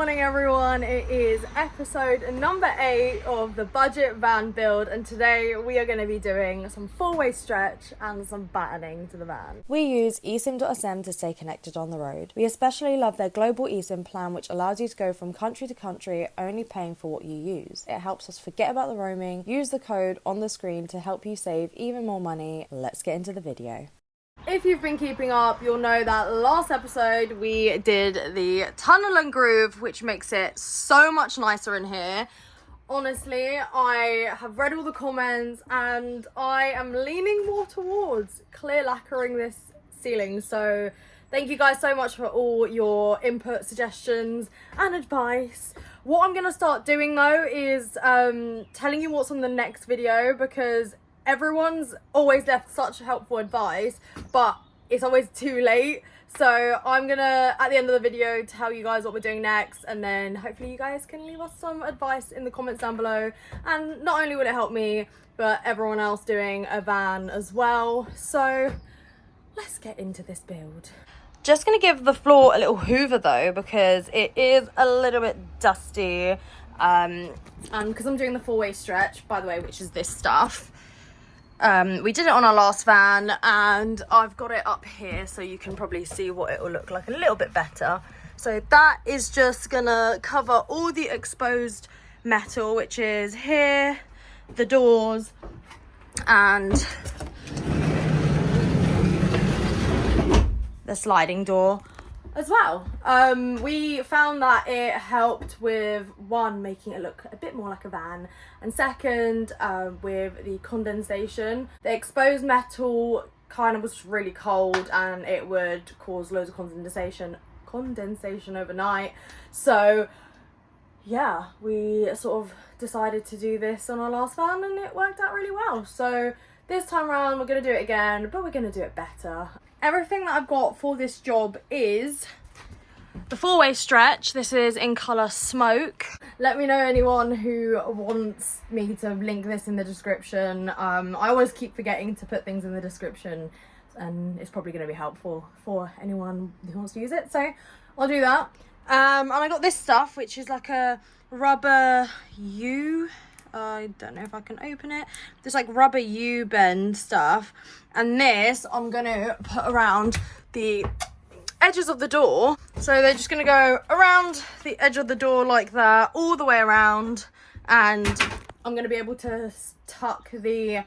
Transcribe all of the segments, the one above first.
morning everyone, it is episode number 8 of the budget van build, and today we are going to be doing some four-way stretch and some battening to the van. We use Esim.sm to stay connected on the road. We especially love their global Esim plan, which allows you to go from country to country only paying for what you use. It helps us forget about the roaming. Use the code on the screen to help you save even more money. Let's get into the video. If you've been keeping up, you'll know that last episode we did the tunnel and groove, which makes it so much nicer in here. Honestly, I have read all the comments and I am leaning more towards clear lacquering this ceiling. So thank you guys so much for all your input, suggestions and advice. What I'm going to start doing though is telling you what's on the next video, because everyone's always left such helpful advice, but it's always too late. So I'm gonna, at the end of the video, tell you guys what we're doing next, and then hopefully you guys can leave us some advice in the comments down below. And not only will it help me, but everyone else doing a van as well. So let's get into this build. Just gonna give the floor a little hoover though, because it is a little bit dusty. And because I'm doing the four-way stretch, by the way, which is this stuff. We did it on our last van, and I've got it up here so you can probably see what it will look like a little bit better. So that is just gonna cover all the exposed metal, which is here, the doors, and the sliding door as well. We found that it helped with, one, making it look a bit more like a van, and second, with the condensation. The exposed metal kind of was really cold and it would cause loads of condensation overnight. So yeah, we sort of decided to do this on our last van and it worked out really well. So this time around we're going to do it again, but we're going to do it better. Everything that I've got for this job is the four-way stretch. This is in colour smoke. Let me know anyone who wants me to link this in the description. I always keep forgetting to put things in the description, and it's probably going to be helpful for anyone who wants to use it, so I'll do that. And I got this stuff, which is like a rubber U. I don't know if I can open it. This like rubber U-bend stuff, and this I'm gonna put around the edges of the door. So they're just gonna go around the edge of the door like that, all the way around, and I'm gonna be able to tuck the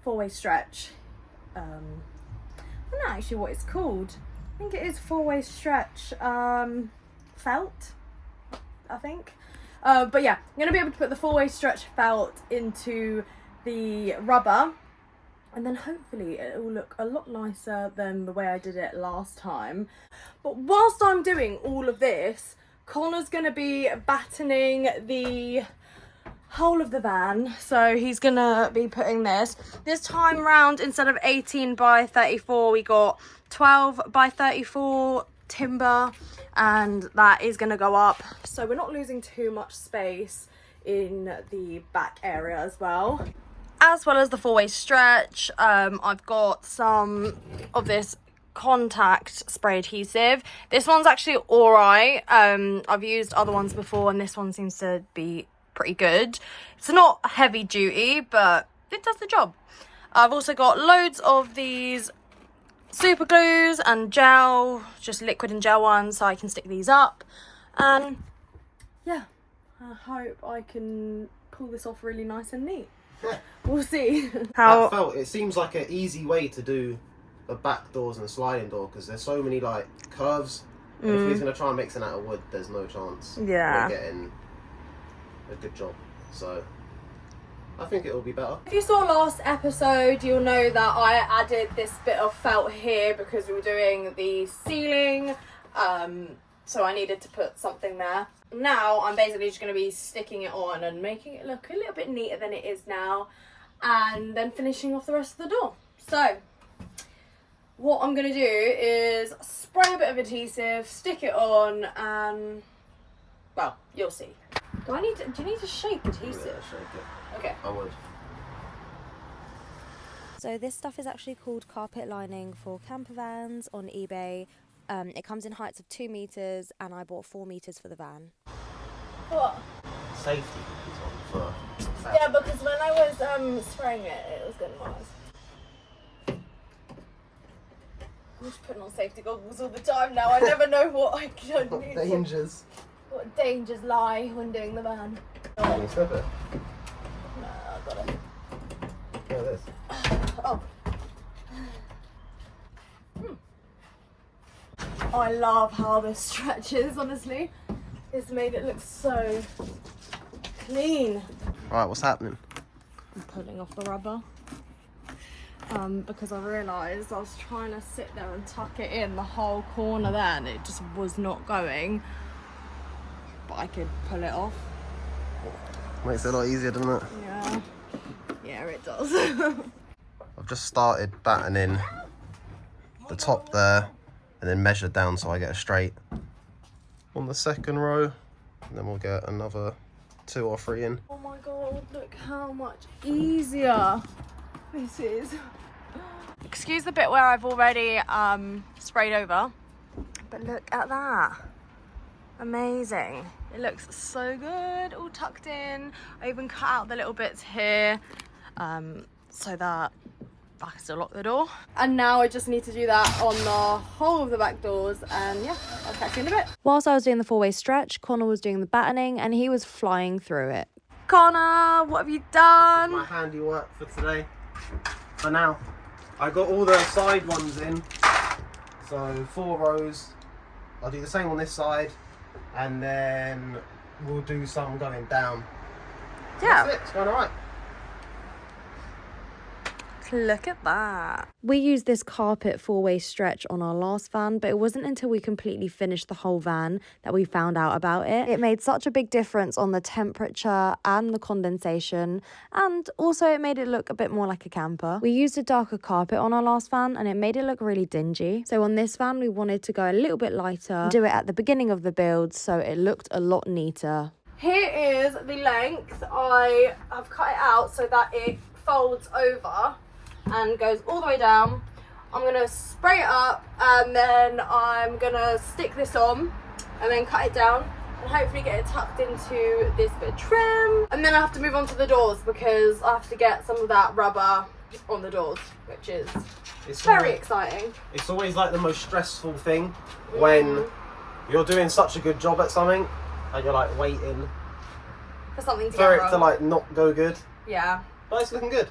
four-way stretch. I don't know actually what it's called. I think it is four-way stretch felt, I think. But yeah, I'm going to be able to put the four-way stretch felt into the rubber, and then hopefully it will look a lot nicer than the way I did it last time. But whilst I'm doing all of this, Connor's going to be battening the whole of the van. So he's going to be putting this time round, instead of 18 by 34, we got 12 by 34 timber, and that is going to go up, so we're not losing too much space in the back area as well as the four-way stretch. I've got some of this contact spray adhesive. This one's actually all right. I've used other ones before and this one seems to be pretty good. It's not heavy duty, but it does the job. I've also got loads of these super glues and gel, just liquid and gel ones, so I can stick these up. And yeah, I hope I can pull this off really nice and neat. We'll see. That felt, it seems like an easy way to do the back doors and the sliding door, because there's so many like curves, and if he's going to try and mix it out of wood, there's no chance we're getting a good job. So I think it will be better. If you saw last episode, you'll know that I added this bit of felt here because we were doing the ceiling, so I needed to put something there. Now I'm basically just going to be sticking it on and making it look a little bit neater than it is now, and then finishing off the rest of the door. So what I'm going to do is spray a bit of adhesive, stick it on, and well, you'll see. Do you need to shake adhesive? Yeah, shake it. Okay. I would. So this stuff is actually called carpet lining for camper vans on eBay. It comes in heights of 2 meters, and I bought 4 meters for the van. What? Safety is on for. Yeah, because when I was spraying it, it was good Mars. I'm just putting on safety goggles all the time now. I never know what I can do. Dangers. What dangers lie when doing the van. Can you step it? No, I got it. Yeah, this. Oh. I love how this stretches, honestly. It's made it look so clean. Right, what's happening? I'm pulling off the rubber. Because I realised I was trying to sit there and tuck it in the whole corner there and it just was not going. But I could pull it off. Makes it a lot easier, doesn't it? Yeah. Yeah, it does. I've just started battening the top there and then measured down so I get a straight on the second row. And then we'll get another 2 or 3 in. Oh my god, look how much easier this is. Excuse the bit where I've already sprayed over, but look at that. Amazing. It looks so good, all tucked in. I even cut out the little bits here so that I can still lock the door. And now I just need to do that on the whole of the back doors, and yeah, I'll catch you in a bit. Whilst I was doing the 4-way stretch, Connor was doing the battening, and he was flying through it. Connor, what have you done? This is my handiwork for today. For now, I got all the side ones in. So 4 rows. I'll do the same on this side, and then we'll do some going down. Yeah. That's it. It's going alright. Look at that. We used this carpet 4-way stretch on our last van, but it wasn't until we completely finished the whole van that we found out about it. It made such a big difference on the temperature and the condensation, and also it made it look a bit more like a camper. We used a darker carpet on our last van and it made it look really dingy. So on this van we wanted to go a little bit lighter, do it at the beginning of the build so it looked a lot neater. Here is the length. I have cut it out so that it folds over and goes all the way down. I'm gonna spray it up and then I'm gonna stick this on and then cut it down and hopefully get it tucked into this bit of trim. And then I have to move on to the doors because I have to get some of that rubber on the doors, which is very exciting. It's always like the most stressful thing when you're doing such a good job at something and you're like waiting For something to for go it wrong. to like not go good. Yeah. But it's looking good.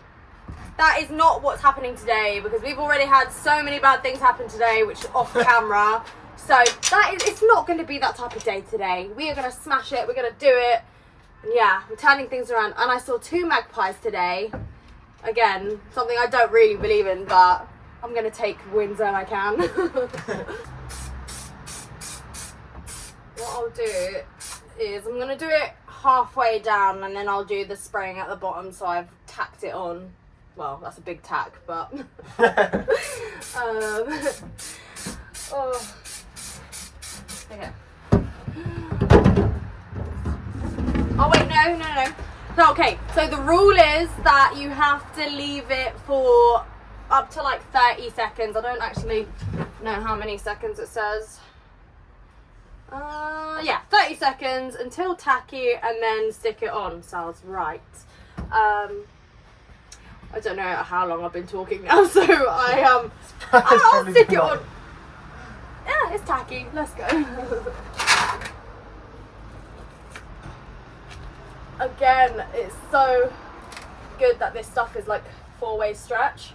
That is not what's happening today because we've already had so many bad things happen today, which is off camera. So it's not going to be that type of day today. We are going to smash it. We're going to do it. And yeah, we're turning things around. And I saw 2 magpies today. Again, something I don't really believe in, but I'm going to take wins when I can. What I'll do is I'm going to do it halfway down and then I'll do the spraying at the bottom so I've tacked it on. Well, that's a big tack, but oh. Okay. Oh wait, no. Okay, so the rule is that you have to leave it for up to like 30 seconds. I don't actually know how many seconds it says. Yeah, 30 seconds until tacky and then stick it on. Sounds right. I don't know how long I've been talking now, so I'll stick it on. Yeah, it's tacky. Let's go. Again, it's so good that this stuff is like 4-way stretch,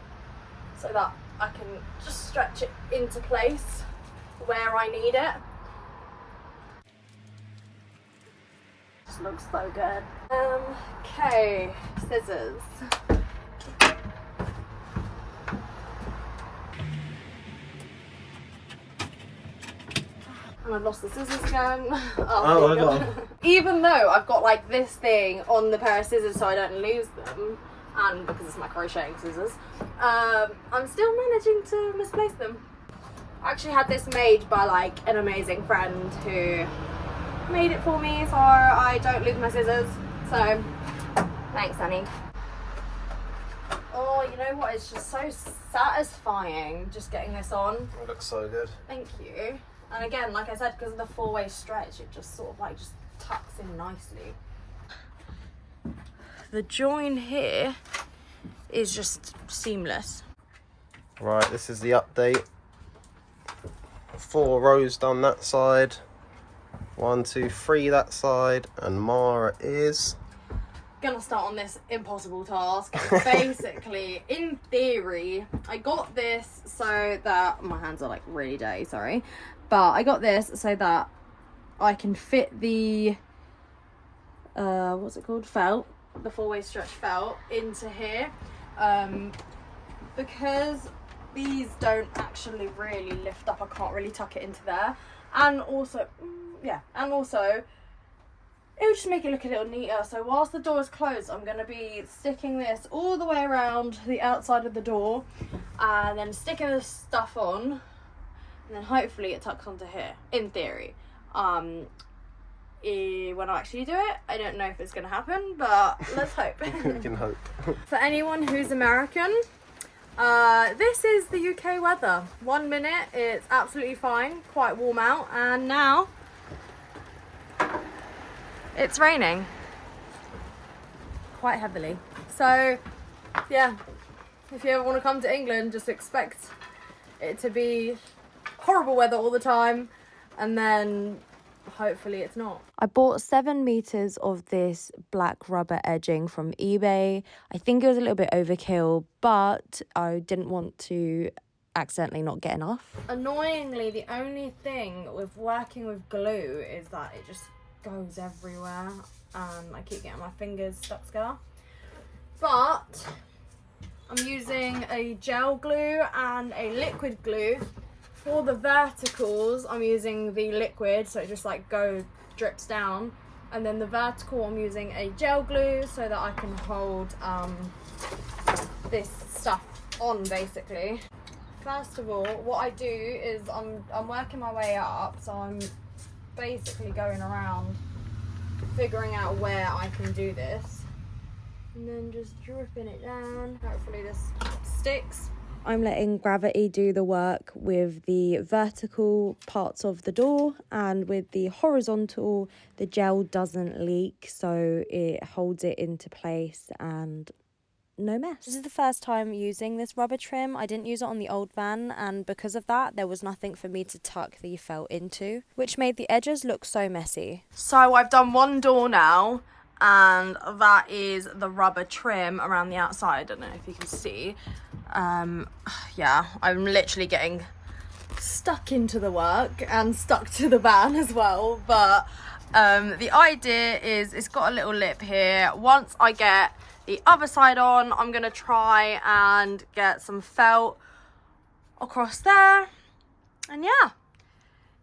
so that I can just stretch it into place where I need it. This looks so good. Okay, scissors. And I've lost the scissors again. Oh my god. Even though I've got like this thing on the pair of scissors so I don't lose them, and because it's my crocheting scissors, I'm still managing to misplace them. I actually had this made by like an amazing friend who made it for me so I don't lose my scissors. So thanks, honey. Oh, Oh, you know what? It's just so satisfying just getting this on. It looks so good. Thank you. And again, like I said, because of the four-way stretch, it just sort of like just tucks in nicely. The join here is just seamless. Right, this is the update. 4 rows done that side. 1, 2, 3 that side, and Mara is Gonna start on this impossible task. Basically, in theory, I got this so that my hands are like really dirty, sorry, but I got this so that I can fit the what's it called, felt, the four-way stretch felt into here, because these don't actually really lift up. I can't really tuck it into there, and also it would just make it look a little neater. So whilst the door is closed, I'm going to be sticking this all the way around the outside of the door, and then sticking this stuff on, and then hopefully it tucks onto here, in theory. When I actually do it, I don't know if it's going to happen, but let's hope. we can hope. For anyone who's American, this is the UK weather. 1 minute it's absolutely fine, quite warm out, and now it's raining quite heavily. So yeah, if you ever want to come to England, just expect it to be horrible weather all the time, and then hopefully it's not. I bought 7 meters of this black rubber edging from eBay. I think it was a little bit overkill, but I didn't want to accidentally not get enough. Annoyingly, the only thing with working with glue is that it just goes everywhere, and I keep getting my fingers stuck together. But I'm using a gel glue and a liquid glue. For the verticals, I'm using the liquid, so it just like drips down, and then the vertical I'm using a gel glue so that I can hold this stuff on, basically. First of all, what I do is I'm working my way up, so I'm basically going around figuring out where I can do this, and then just dripping it down. Hopefully this sticks. I'm letting gravity do the work with the vertical parts of the door, and with the horizontal, the gel doesn't leak, so it holds it into place and no mess. This is the first time using this rubber trim. I didn't use it on the old van, and because of that, there was nothing for me to tuck the felt into, which made the edges look so messy. So I've done one door now, and that is the rubber trim around the outside. I don't know if you can see. Yeah, I'm literally getting stuck into the work and stuck to the van as well, but the idea is it's got a little lip here. Once I get the other side on, I'm gonna try and get some felt across there, and yeah,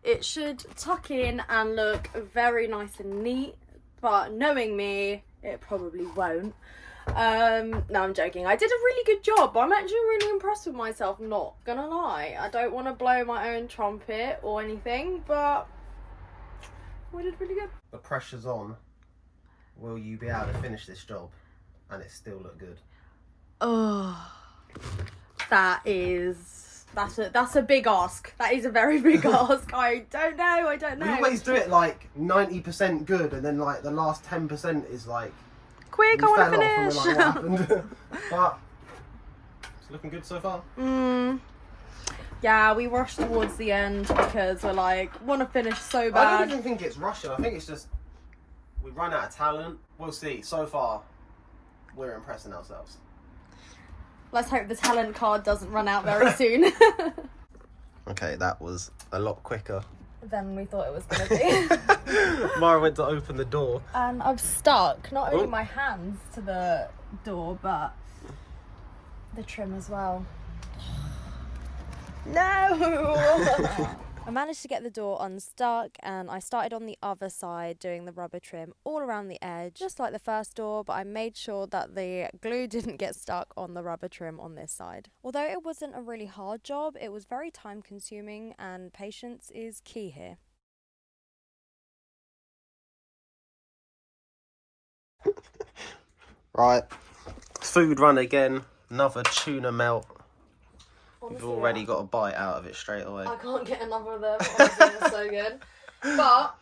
it should tuck in and look very nice and neat, but knowing me, it probably won't. No, I'm joking. I did a really good job. I'm actually really impressed with myself, not gonna lie. I don't want to blow my own trumpet or anything, but we did really good. The pressure's on. Will you be able to finish this job and it still look good? Oh, that's a big ask. That is a very big ask. I don't know. We always do it like 90% good, and then like the last 10% is like, quick, I want to finish. Like, what happened? But it's looking good so far. Yeah, we rushed towards the end because we're like, want to finish so bad. I don't even think it's rushing. I think it's just we run out of talent. We'll see. So far, we're impressing ourselves. Let's hope the talent card doesn't run out very soon. Okay, that was a lot quicker than we thought it was going to be. Mara went to open the door. And I've stuck not only my hands to the door, but the trim as well. No! I managed to get the door unstuck, and I started on the other side doing the rubber trim all around the edge, just like the first door, but I made sure that the glue didn't get stuck on the rubber trim on this side. Although it wasn't a really hard job, it was very time consuming, and patience is key here. Right, food run again. Another tuna melt. Honestly, You've already got a bite out of it straight away. I can't get another of them. Honestly, they're so good. But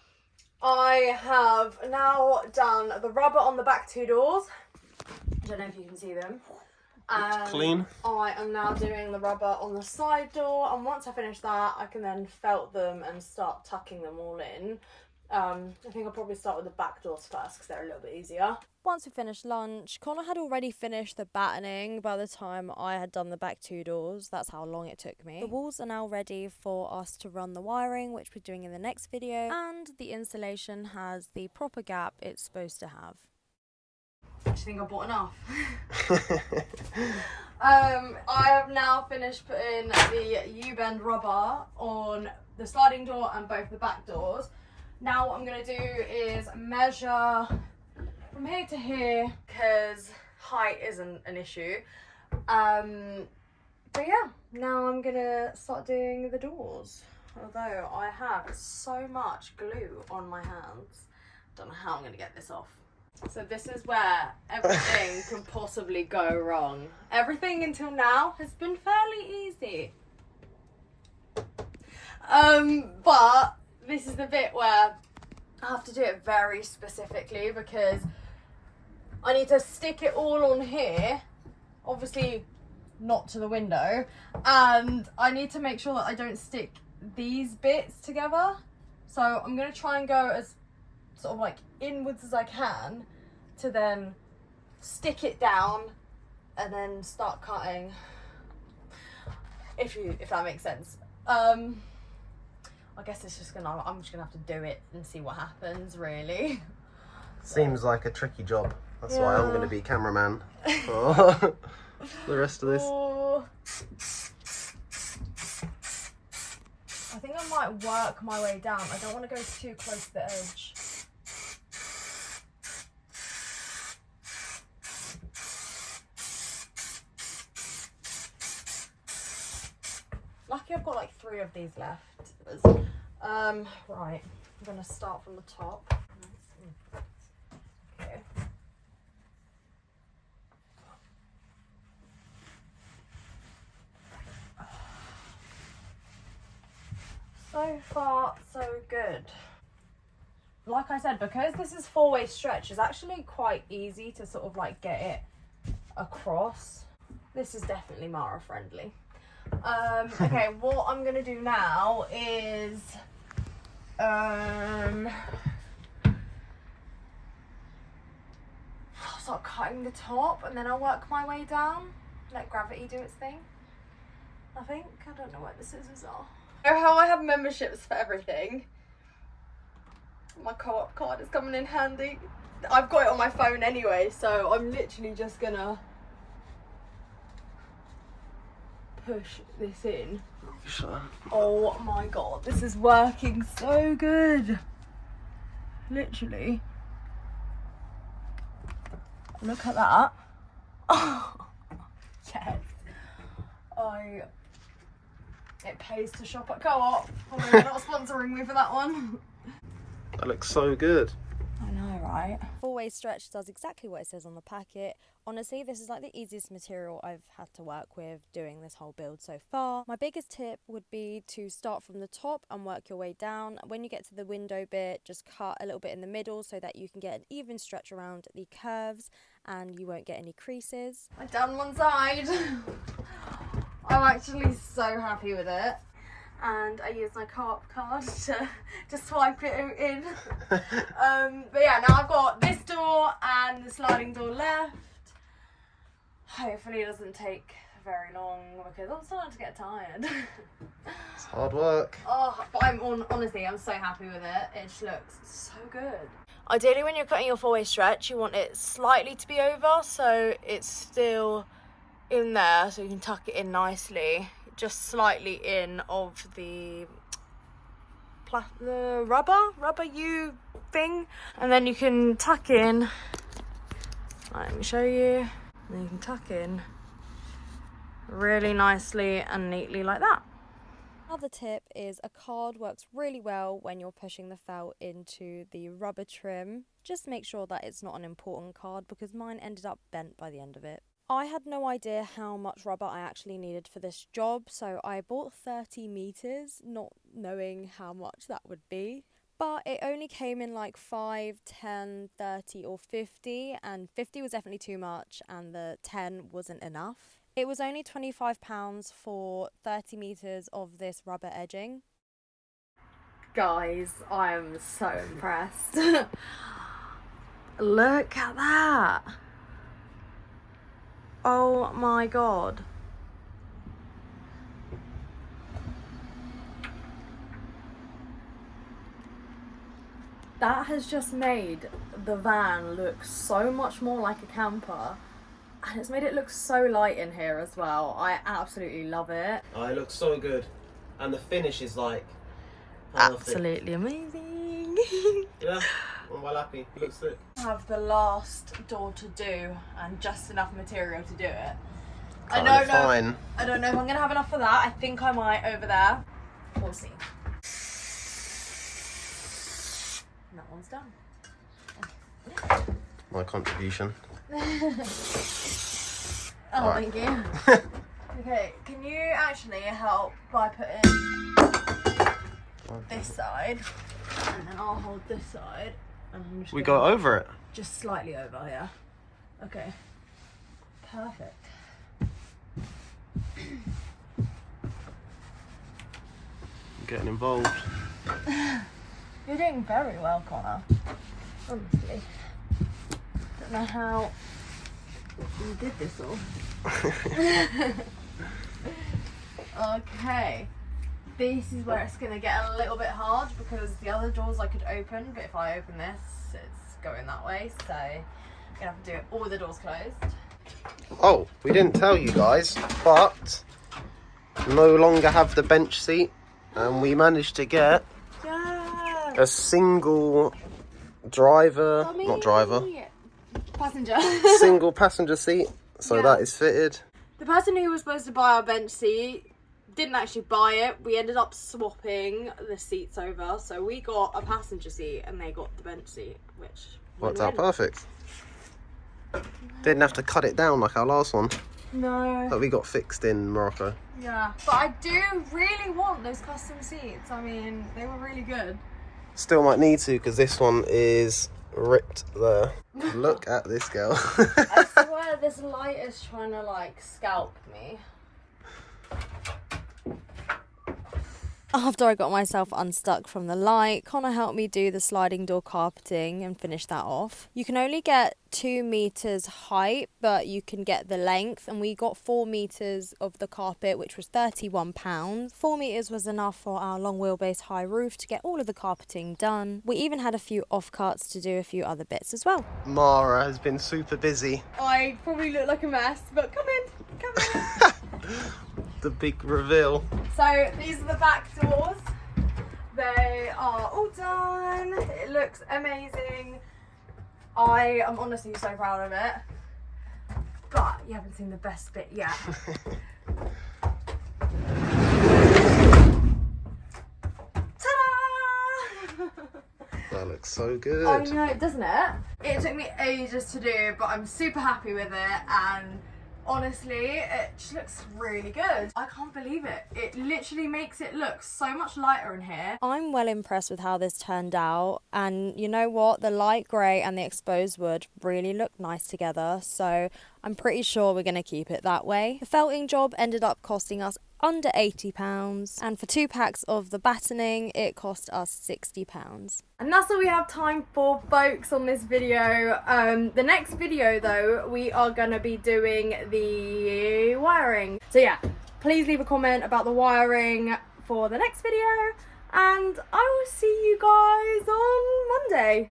I have now done the rubber on the back 2 doors. I don't know if you can see them. It's clean. I am now doing the rubber on the side door, and once I finish that, I can then felt them and start tucking them all in. I think I'll probably start with the back doors first because they're a little bit easier. Once we finished lunch, Connor had already finished the battening by the time I had done the back 2 doors. That's how long it took me. The walls are now ready for us to run the wiring, which we're doing in the next video, and the insulation has the proper gap it's supposed to have. Do you think I bought enough? I have now finished putting the U-bend rubber on the sliding door and both the back doors. Now what I'm going to do is measure from here to here because height isn't an issue. But yeah, now I'm going to start doing the doors. Although I have so much glue on my hands. Don't know how I'm going to get this off. So this is where everything can possibly go wrong. Everything until now has been fairly easy. But this is the bit where I have to do it very specifically because I need to stick it all on here, obviously not to the window, and I need to make sure that I don't stick these bits together. So I'm going to try and go as sort of like inwards as I can to then stick it down and then start cutting, if that makes sense. I guess I'm just gonna have to do it and see what happens, really. Seems like a tricky job. That's why I'm gonna be cameraman for the rest of this. Oh. I think I might work my way down. I don't want to go too close to the edge. Lucky I've got like 3 of these left. Right, I'm gonna start from the top. Okay. So far, so good. Like I said, because this is 4-way stretch, it's actually quite easy to sort of like get it across. This is definitely Mara friendly. Okay, what I'm gonna do now is I'll start cutting the top and then I'll work my way down. Let gravity do its thing. I think. I don't know where the scissors are. You know how I have memberships for everything? My co-op card is coming in handy. I've got it on my phone anyway, so I'm literally just gonna push this in. Sure. Oh my god, this is working so good. Literally. Look at that. Oh, yes. It pays to shop at Co-op. Although they're not sponsoring me for that one. That looks so good. I know, right? 4-way stretch does exactly what it says on the packet. Honestly, this is like the easiest material I've had to work with doing this whole build so far. My biggest tip would be to start from the top and work your way down. When you get to the window bit, just cut a little bit in the middle so that you can get an even stretch around the curves and you won't get any creases. I've done one side. I'm actually so happy with it. And I use my Co-op card to swipe it in. But yeah, now I've got this door and the sliding door left. Hopefully it doesn't take very long because I'm starting to get tired. It's hard work. Oh, but honestly, I'm so happy with it. It just looks so good. Ideally, when you're cutting your 4-way stretch, you want it slightly to be over so it's still in there so you can tuck it in nicely. Just slightly in of the rubber U thing, and then you can tuck in. Right, let me show you. Then you can tuck in really nicely and neatly like that. Another tip is a card works really well when you're pushing the felt into the rubber trim. Just make sure that it's not an important card because mine ended up bent by the end of it. I had no idea how much rubber I actually needed for this job, so I bought 30 meters, not knowing how much that would be. But it only came in like 5, 10, 30 or 50, and 50 was definitely too much and the 10 wasn't enough. It was only £25 for 30 meters of this rubber edging. Guys, I am so impressed. Look at that. Oh my god. That has just made the van look so much more like a camper, and it's made it look so light in here as well. I absolutely love it. Oh, it looks so good, and the finish is like perfect. Absolutely amazing. Yeah, I'm well happy. It looks sick. I have the last door to do and just enough material to do it. I Kinda don't know. fine. I don't know if I'm gonna have enough for that. I think I might over there. We'll see. And that one's done. My contribution. Oh, Right. thank you. Okay, can you actually help by putting this side, and then I'll hold this side, and I'm just We gonna- go over it. just slightly over, yeah. Okay. Perfect. Getting involved. You're doing very well, Connor. Honestly. Don't know how you did this all. Okay. This is where it's going to get a little bit hard because the other doors I could open, but if I open this, it's going that way. So I'm going to have to do it all with the doors closed. Oh, we didn't tell you guys, but no longer have the bench seat, and we managed to get Yeah. a single driver, not driver, Passenger. single passenger seat. So Yeah. that is fitted. The person who was supposed to buy our bench seat didn't actually buy it. We ended up swapping the seats over. So we got a passenger seat and they got the bench seat, which Worked out win-win. perfect. Didn't have to cut it down like our last one No. that we got fixed in Morocco. Yeah. But I do really want those custom seats. I mean, they were really good. Still might need to because this one is ripped there. Look at this girl. I swear this light is trying to like scalp me. After I got myself unstuck from the light, Connor helped me do the sliding door carpeting and finish that off. You can only get 2 meters height, but you can get the length, and we got 4 meters of the carpet, which was £31. 4 meters was enough for our long wheelbase high roof to get all of the carpeting done. We even had a few offcuts to do a few other bits as well. Mara has been super busy. I probably look like a mess, but come in. The big reveal. So these are the back doors. They are all done. It looks amazing. I am honestly so proud of it. But you haven't seen the best bit yet. Ta-da! That looks so good. I know, doesn't it? It took me ages to do, but I'm super happy with it, and honestly, it just looks really good. I can't believe it. It literally makes it look so much lighter in here. I'm well impressed with how this turned out, and you know what, the light grey and the exposed wood really look nice together, so I'm pretty sure we're going to keep it that way. The felting job ended up costing us under £80, and for 2 packs of the battening it cost us £60. And that's all we have time for, folks, on this video. The next video though, we are going to be doing the wiring. So yeah, please leave a comment about the wiring for the next video, and I will see you guys on Monday.